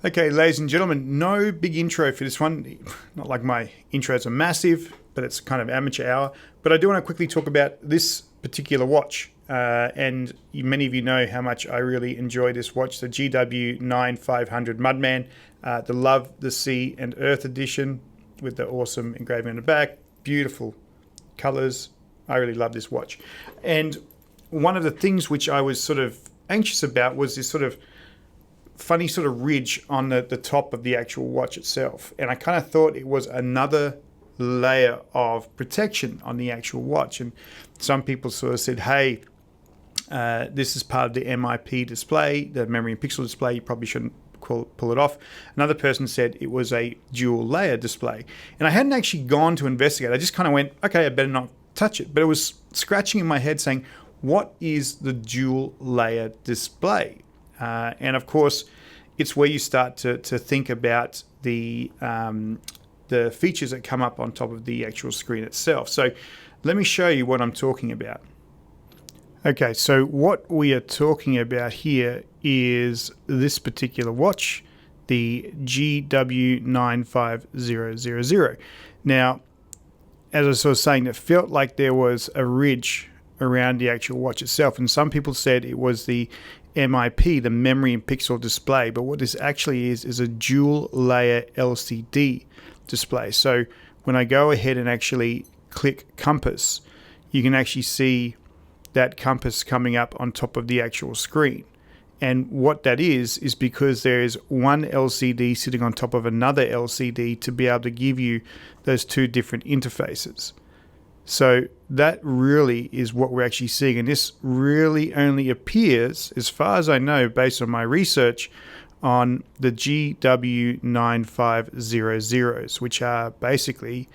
Okay, ladies and gentlemen, no big intro for this one. Not like my intros are massive, but it's kind of amateur hour. But I do want to quickly talk about this particular watch. And many of you know how much I really enjoy this watch, the GW9500 Mudman, the Love, the Sea and Earth edition with the awesome engraving on the back. Beautiful colors. I really love this watch. And one of the things which I was sort of anxious about was this sort of funny sort of ridge on the top of the actual watch itself. And I kind of thought it was another layer of protection on the actual watch. And some people sort of said, hey, this is part of the MIP display, the memory and pixel display, you probably shouldn't pull it off. Another person said it was a dual layer display. And I hadn't actually gone to investigate. I just kind of went, okay, I better not touch it. But it was scratching in my head saying, what is the dual layer display? And of course, it's where you start to think about the features that come up on top of the actual screen itself. So let me show you what I'm talking about. Okay, so what we are talking about here is this particular watch, the GW95000. Now, as I was sort of saying, it felt like there was a ridge around the actual watch itself, and some people said it was the MIP, the memory and pixel display, but what this actually is a dual layer LCD display. So when I go ahead and actually click compass, you can actually see that compass coming up on top of the actual screen. And what that is because there is one LCD sitting on top of another LCD to be able to give you those two different interfaces. So that really is what we're actually seeing. And this really only appears, as far as I know, based on my research, on the GW9500s, which are basically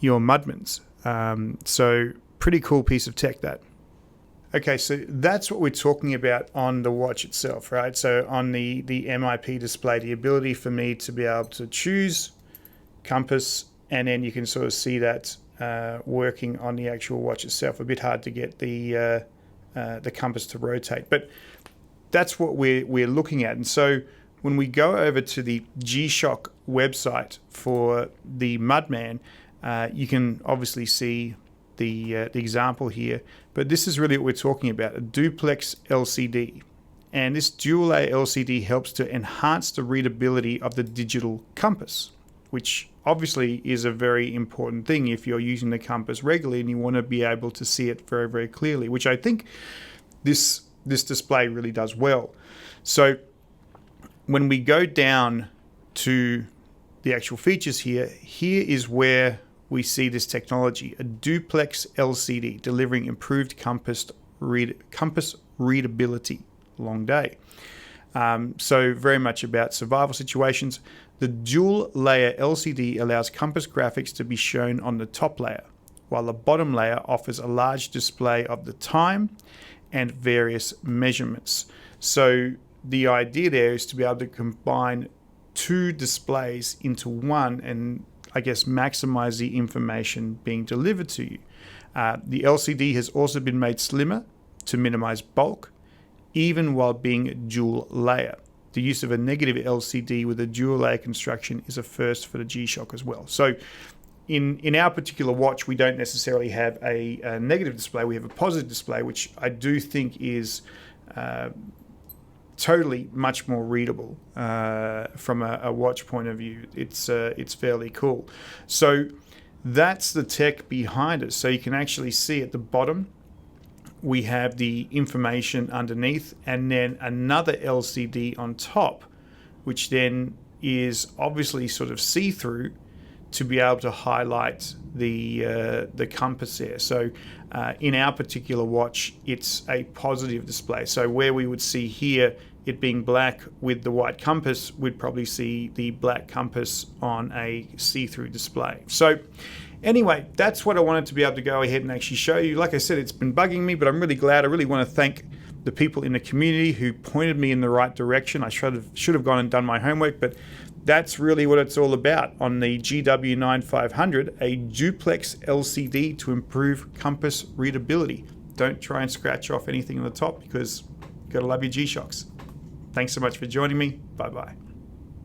your Mudmans. So pretty cool piece of tech, that. Okay, so that's what we're talking about on the watch itself, right? So on the MIP display, the ability for me to be able to choose compass, and then you can sort of see that working on the actual watch itself. A bit hard to get the compass to rotate, but that's what we're looking at. And so when we go over to the G-Shock website for the Mudman, you can obviously see the example here, but this is really what we're talking about, a Duplex LCD. And this dual layer LCD helps to enhance the readability of the digital compass, which obviously is a very important thing if you're using the compass regularly and you want to be able to see it very, very clearly, which I think this display really does well. So when we go down to the actual features here is where we see this technology, a Duplex LCD delivering improved compass readability. Long day. So very much about survival situations. The dual layer LCD allows compass graphics to be shown on the top layer, while the bottom layer offers a large display of the time and various measurements. So the idea there is to be able to combine two displays into one and I guess maximize the information being delivered to you. The LCD has also been made slimmer to minimize bulk, even while being dual layer. The use of a negative LCD with a dual layer construction is a first for the G-Shock as well. So in our particular watch, we don't necessarily have a negative display. We have a positive display, which I do think is totally much more readable from a watch point of view. It's fairly cool. So that's the tech behind it. So you can actually see at the bottom, we have the information underneath and then another LCD on top, which then is obviously sort of see-through to be able to highlight the compass there. So in our particular watch, it's a positive display. So where we would see here it being black with the white compass, we'd probably see the black compass on a see-through display. So anyway, that's what I wanted to be able to go ahead and actually show you. Like I said, it's been bugging me, but I'm really glad. I really want to thank the people in the community who pointed me in the right direction. I should have gone and done my homework, but that's really what it's all about on the GW9500, a Duplex LCD to improve compass readability. Don't try and scratch off anything on the top because you've got to love your G-Shocks. Thanks so much for joining me. Bye-bye.